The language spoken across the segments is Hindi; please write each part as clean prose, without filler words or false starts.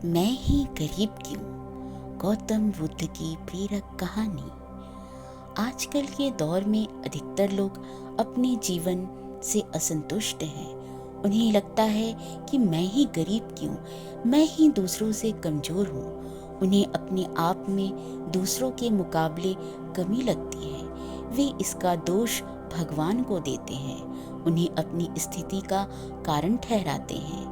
मैं ही गरीब क्यों? गौतम बुद्ध की प्रेरक कहानी। आजकल के दौर में अधिकतर लोग अपने जीवन से असंतुष्ट हैं। उन्हें लगता है कि मैं ही गरीब क्यों, मैं ही दूसरों से कमजोर हूँ। उन्हें अपने आप में दूसरों के मुकाबले कमी लगती है। वे इसका दोष भगवान को देते हैं, उन्हें अपनी स्थिति का कारण ठहराते हैं।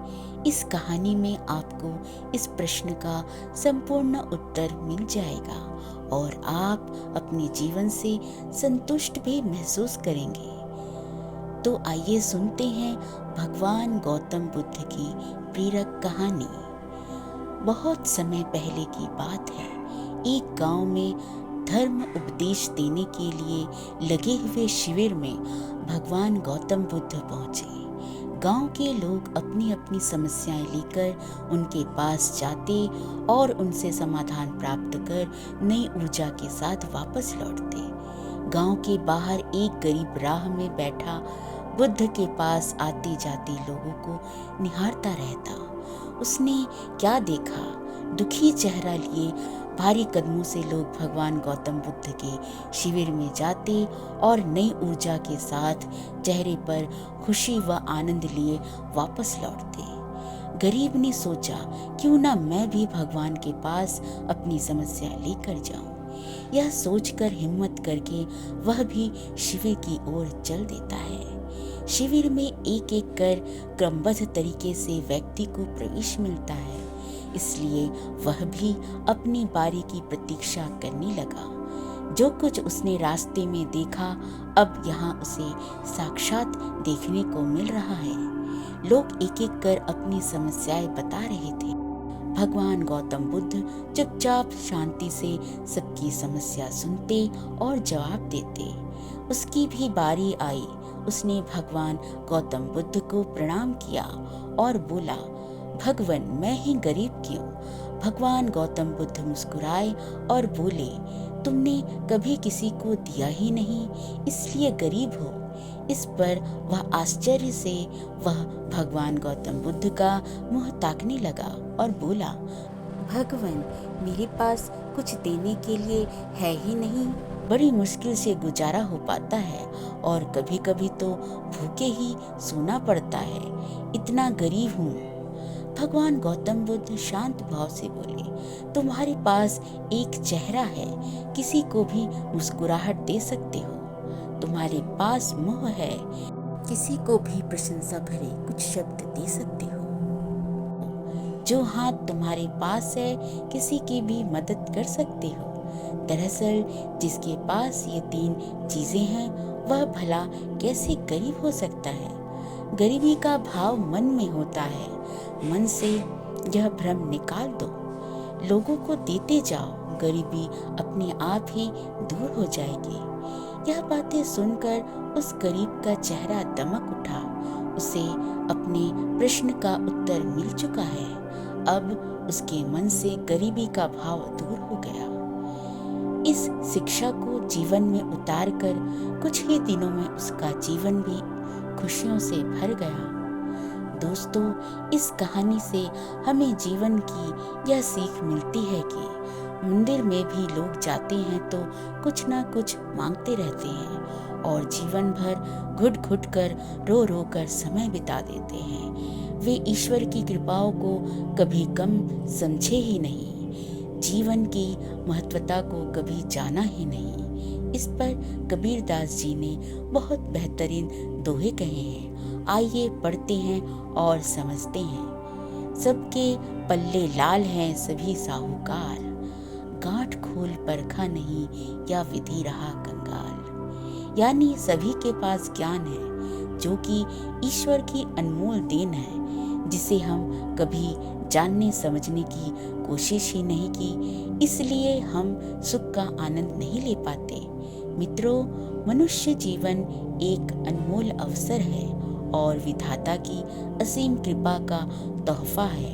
इस कहानी में आपको इस प्रश्न का संपूर्ण उत्तर मिल जाएगा और आप अपने जीवन से संतुष्ट भी महसूस करेंगे। तो आइए सुनते हैं भगवान गौतम बुद्ध की प्रेरक कहानी। बहुत समय पहले की बात है। एक गांव में धर्म उपदेश देने के लिए लगे हुए शिविर में भगवान गौतम बुद्ध पहुंचे। गांव के लोग अपनी अपनी समस्याएं लेकर उनके पास जाते और उनसे समाधान प्राप्त कर नई ऊर्जा के साथ वापस लौटते। गांव के बाहर एक गरीब राह में बैठा बुद्ध के पास आते जाते लोगों को निहारता रहता। उसने क्या देखा? दुखी चेहरा लिए भारी कदमों से लोग भगवान गौतम बुद्ध के शिविर में जाते और नई ऊर्जा के साथ चेहरे पर खुशी व आनंद लिए वापस लौटते। गरीब ने सोचा, क्यों ना मैं भी भगवान के पास अपनी समस्या लेकर जाऊं। यह सोचकर हिम्मत करके वह भी शिविर की ओर चल देता है। शिविर में एक एक कर क्रमबद्ध तरीके से व्यक्ति को प्रवेश मिलता है, इसलिए वह भी अपनी बारी की प्रतीक्षा करने लगा। जो कुछ उसने रास्ते में देखा, अब यहाँ उसे साक्षात देखने को मिल रहा है। लोग एक एक कर अपनी समस्याएं बता रहे थे। भगवान गौतम बुद्ध चुपचाप शांति से सबकी समस्या सुनते और जवाब देते। उसकी भी बारी आई। उसने भगवान गौतम बुद्ध को प्रणाम किया और बोला, भगवान, मैं ही गरीब क्यों? भगवान गौतम बुद्ध मुस्कुराए और बोले, तुमने कभी किसी को दिया ही नहीं, इसलिए गरीब हो। इस पर वह आश्चर्य से वह भगवान गौतम बुद्ध का मुंह ताकने लगा और बोला, भगवान, मेरे पास कुछ देने के लिए है ही नहीं। बड़ी मुश्किल से गुजारा हो पाता है और कभी कभी तो भूखे ही सोना पड़ता है। इतना गरीब हूँ। भगवान गौतम बुद्ध शांत भाव से बोले, तुम्हारे पास एक चेहरा है, किसी को भी मुस्कुराहट दे सकते हो। तुम्हारे पास मुंह है, किसी को भी प्रशंसा भरे कुछ शब्द दे सकते हो। जो हाथ तुम्हारे पास है, किसी की भी मदद कर सकते हो। दरअसल जिसके पास ये तीन चीजें हैं, वह भला कैसे गरीब हो सकता है? गरीबी का भाव मन में होता है। मन से यह भ्रम निकाल दो। लोगों को देते जाओ, गरीबी अपने आप ही दूर हो जाएगी। यह बातें सुनकर उस गरीब का चेहरा दमक उठा। उसे अपने प्रश्न का उत्तर मिल चुका है। अब उसके मन से गरीबी का भाव दूर हो गया। इस शिक्षा को जीवन में उतारकर कुछ ही दिनों में उसका जीवन भी खुशियों से भर गया। दोस्तों, इस कहानी से हमें जीवन की यह सीख मिलती है कि मंदिर में भी लोग जाते हैं तो कुछ ना कुछ मांगते रहते हैं और जीवन भर घुट घुट कर रो रो कर समय बिता देते हैं। वे ईश्वर की कृपाओं को कभी कम समझे ही नहीं, जीवन की महत्वता को कभी जाना ही नहीं। इस पर कबीरदास जी ने बहुत बेहतरीन दोहे कहे हैं। आइए पढ़ते हैं और समझते हैं। सबके पल्ले लाल हैं सभी साहूकार, गांठ खोल परखा नहीं या विधि रहा कंगाल। यानी सभी के पास ज्ञान है, जो कि ईश्वर की अनमोल देन है, जिसे हम कभी जानने समझने की कोशिश ही नहीं की, इसलिए हम सुख का आनंद नहीं ले पाते। मित्रों, मनुष्य जीवन एक अनमोल अवसर है और विधाता की असीम कृपा का तोहफा है।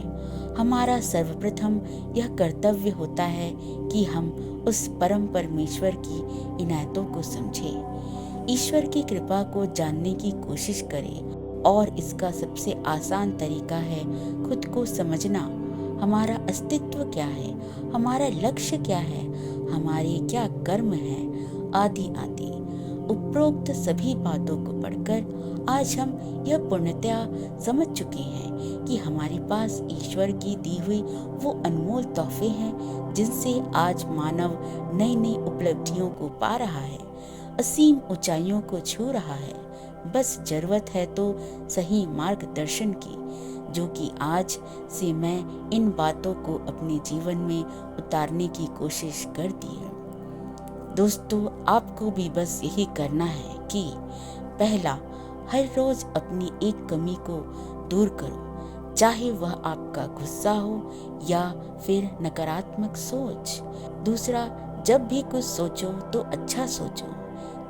हमारा सर्वप्रथम यह कर्तव्य होता है कि हम उस परम परमेश्वर की इनायतों को समझें, ईश्वर की कृपा को जानने की कोशिश करें। और इसका सबसे आसान तरीका है खुद को समझना। हमारा अस्तित्व क्या है, हमारा लक्ष्य क्या है, हमारे क्या कर्म हैं, आदि आदि। उपरोक्त सभी बातों को पढ़कर आज हम यह पूर्णतया समझ चुके हैं कि हमारे पास ईश्वर की दी हुई वो अनमोल तोहफे हैं जिनसे आज मानव नई नई उपलब्धियों को पा रहा है, असीम ऊंचाइयों को छू रहा है। बस जरूरत है तो सही मार्गदर्शन की, जो कि आज से मैं इन बातों को अपने जीवन में उतारने की कोशिश करती है। दोस्तों, आपको भी बस यही करना है कि पहला, हर रोज अपनी एक कमी को दूर करो, चाहे वह आपका गुस्सा हो या फिर नकारात्मक सोच। दूसरा, जब भी कुछ सोचो तो अच्छा सोचो।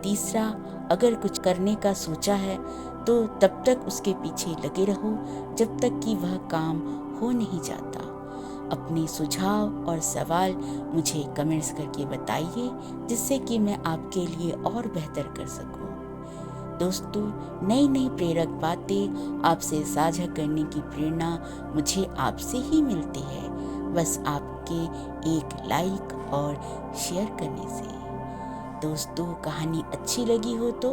तीसरा, अगर कुछ करने का सोचा है तो तब तक उसके पीछे लगे रहो जब तक कि वह काम हो नहीं जाता। अपने सुझाव और सवाल मुझे कमेंट्स करके बताइए, जिससे कि मैं आपके लिए और बेहतर कर सकूं। दोस्तों, नई नई प्रेरक बातें आपसे साझा करने की प्रेरणा मुझे आपसे ही मिलती है, बस आपके एक लाइक और शेयर करने से। दोस्तों, कहानी अच्छी लगी हो तो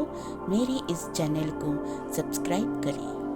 मेरे इस चैनल को सब्सक्राइब करें।